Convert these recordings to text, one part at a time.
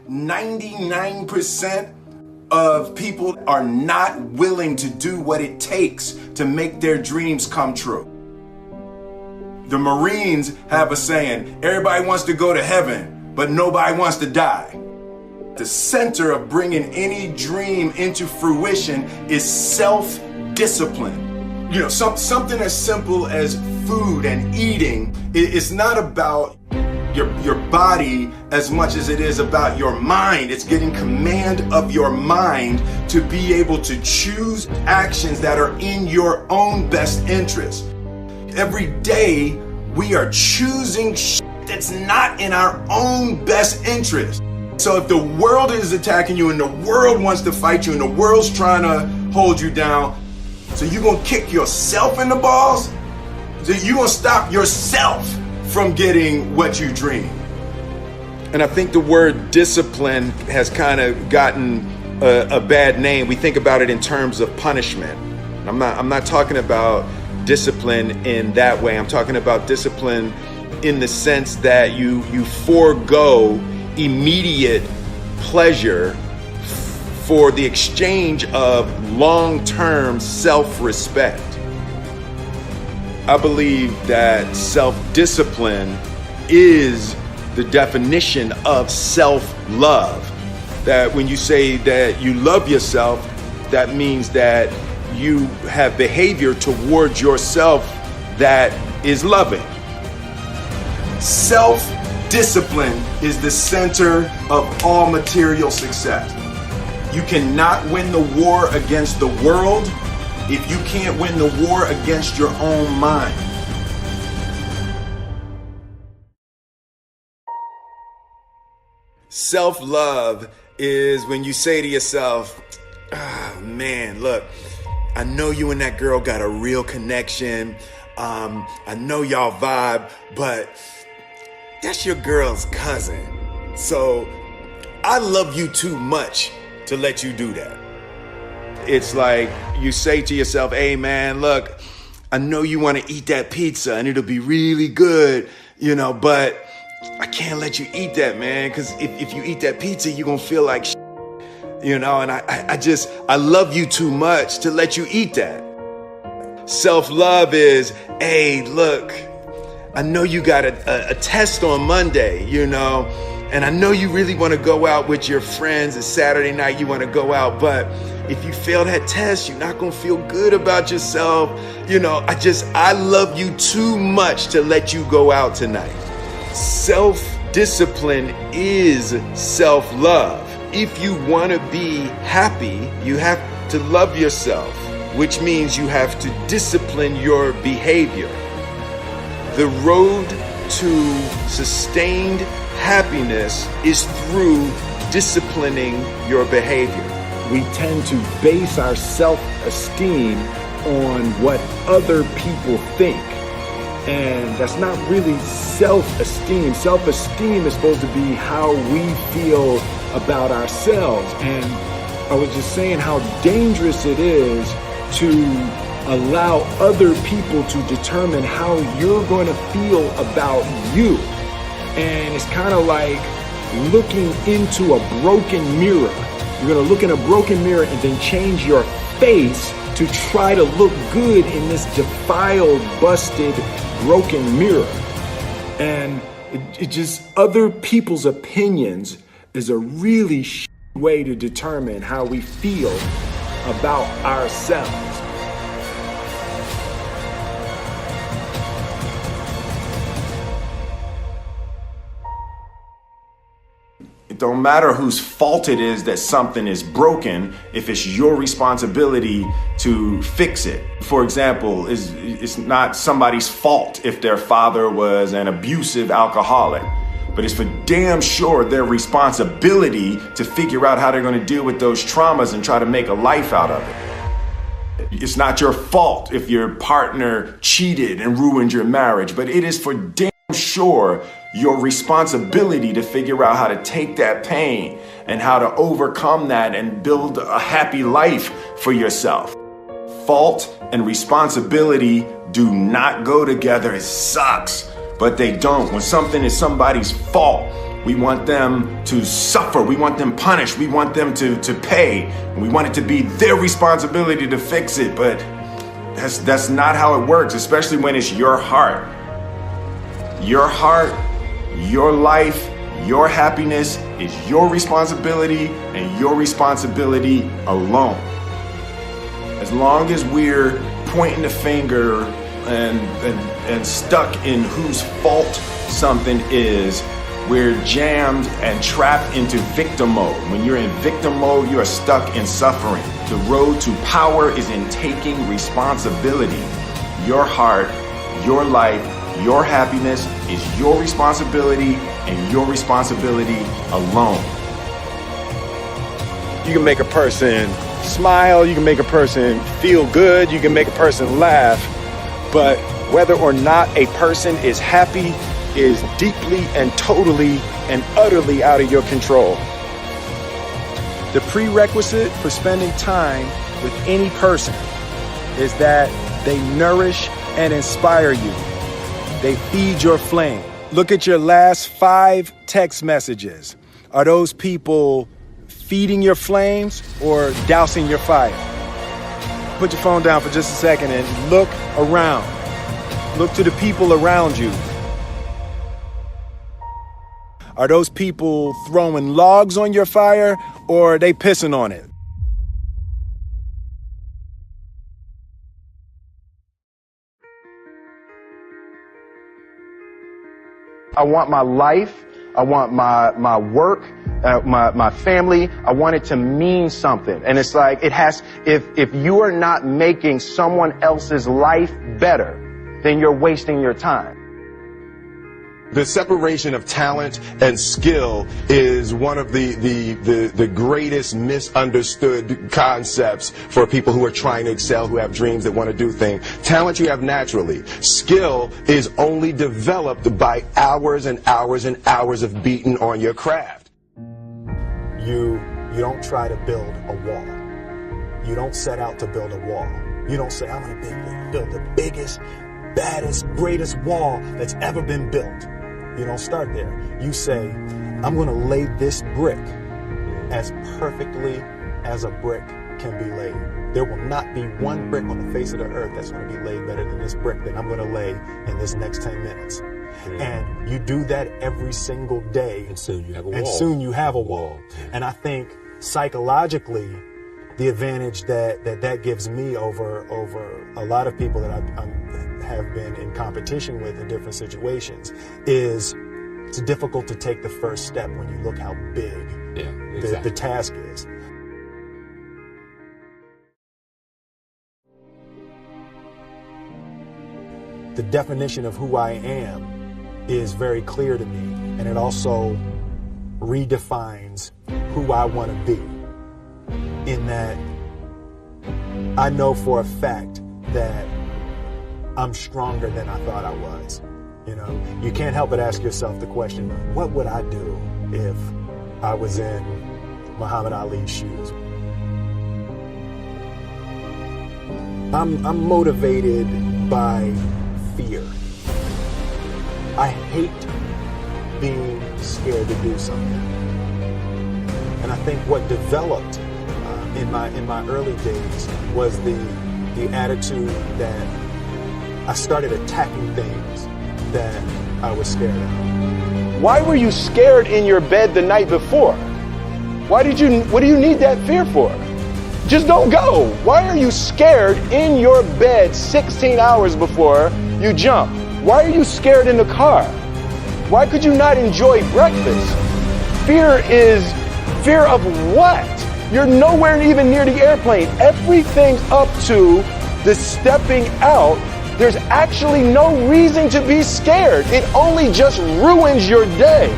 99% of people are not willing to do what it takes to make their dreams come true. The Marines have a saying, everybody wants to go to heaven, but nobody wants to die. The center of bringing any dream into fruition is self-discipline. You know, something as simple as food and eating. It's not about your body as much as it is about your mind. It's getting command of your mind to be able to choose actions that are in your own best interest. Every day we are choosing that's not in our own best interest. So if the world is attacking you and the world wants to fight you and the world's trying to hold you down, so you're gonna kick yourself in the balls? So you're gonna stop yourself from getting what you dream. And I think the word discipline has kind of gotten a bad name. We think about it in terms of punishment. I'm not talking about discipline in that way. I'm talking about discipline in the sense that you forego immediate pleasure for the exchange of long-term self-respect. I believe that self-discipline is the definition of self-love. That when you say that you love yourself, that means that you have behavior towards yourself that is loving. Self-discipline is the center of all material success. You cannot win the war against the world if you can't win the war against your own mind. Self-love is when you say to yourself, oh man, look, I know you and that girl got a real connection. I know y'all vibe, but that's your girl's cousin. So I love you too much to let you do that. It's like you say to yourself, hey man, look, I know you want to eat that pizza and it'll be really good, but I can't let you eat that, man, because if you eat that pizza, you're going to feel like shit, and I love you too much to let you eat that. Self-love is, hey, look, I know you got a test on Monday, and I know you really want to go out with your friends. It's Saturday night, you want to go out, but if you fail that test, you're not going to feel good about yourself. I love you too much to let you go out tonight. Self-discipline is self-love. If you want to be happy, you have to love yourself, which means you have to discipline your behavior. The road to sustained happiness is through disciplining your behavior. We tend to base our self-esteem on what other people think. And that's not really self-esteem. Self-esteem is supposed to be how we feel about ourselves. And I was just saying how dangerous it is to allow other people to determine how you're going to feel about you. And it's kind of like looking into a broken mirror. You're going to look in a broken mirror and then change your face to try to look good in this defiled, busted, broken mirror. And it just, other people's opinions is a really way to determine how we feel about ourselves. It don't matter whose fault it is that something is broken if it's your responsibility to fix it. For example, it's not somebody's fault if their father was an abusive alcoholic, but it's for damn sure their responsibility to figure out how they're going to deal with those traumas and try to make a life out of it. It's not your fault if your partner cheated and ruined your marriage, but it is for damn sure your responsibility to figure out how to take that pain and how to overcome that and build a happy life for yourself. Fault and responsibility do not go together. It sucks, but they don't. When something is somebody's fault, We want them to suffer. We want them punished. We want them to pay. And we want it to be their responsibility to fix it. But that's not how it works, especially when it's your heart. Your heart, your life, your happiness is your responsibility and your responsibility alone. As long as we're pointing the finger and stuck in whose fault something is, we're jammed and trapped into victim mode. When you're in victim mode, you are stuck in suffering. The road to power is in taking responsibility. Your heart, your life, your happiness is your responsibility and your responsibility alone. You can make a person smile, you can make a person feel good, you can make a person laugh, but whether or not a person is happy is deeply and totally and utterly out of your control. The prerequisite for spending time with any person is that they nourish and inspire you. They feed your flame. Look at your last 5 text messages. Are those people feeding your flames or dousing your fire? Put your phone down for just a second and look around. Look to the people around you. Are those people throwing logs on your fire or are they pissing on it? I want my life, I want my work, my family, I want it to mean something. And it's like, if you are not making someone else's life better, then you're wasting your time. The separation of talent and skill is one of the greatest misunderstood concepts for people who are trying to excel, who have dreams, that want to do things. Talent you have naturally. Skill is only developed by hours and hours and hours of beating on your craft. You don't try to build a wall. You don't set out to build a wall. You don't say, I'm going to build the biggest, baddest, greatest wall that's ever been built. You don't start there. You say, I'm going to lay this brick as perfectly as a brick can be laid. There will not be one brick on the face of the earth that's going to be laid better than this brick that I'm going to lay in this next 10 minutes. And you do that every single day. And soon you have a wall. And soon you have a wall. And I think psychologically, the advantage that gives me over a lot of people that I have been in competition with in different situations is it's difficult to take the first step when you look how big the task is. The definition of who I am is very clear to me, and it also redefines who I want to be, in that I know for a fact that I'm stronger than I thought I was. You know, you can't help but ask yourself the question, what would I do if I was in Muhammad Ali's shoes? I'm motivated by fear. I hate being scared to do something. And I think what developed in my early days was the attitude that I started attacking things that I was scared of. Why were you scared in your bed the night before? What do you need that fear for? Just don't go. Why are you scared in your bed 16 hours before you jump? Why are you scared in the car? Why could you not enjoy breakfast? Fear of what? You're nowhere even near the airplane. Everything up to the stepping out, there's actually no reason to be scared. It only just ruins your day.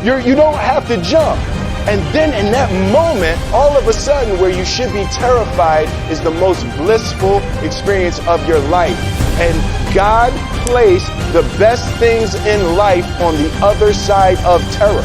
You don't have to jump. And then in that moment, all of a sudden, where you should be terrified is the most blissful experience of your life. And God placed the best things in life on the other side of terror.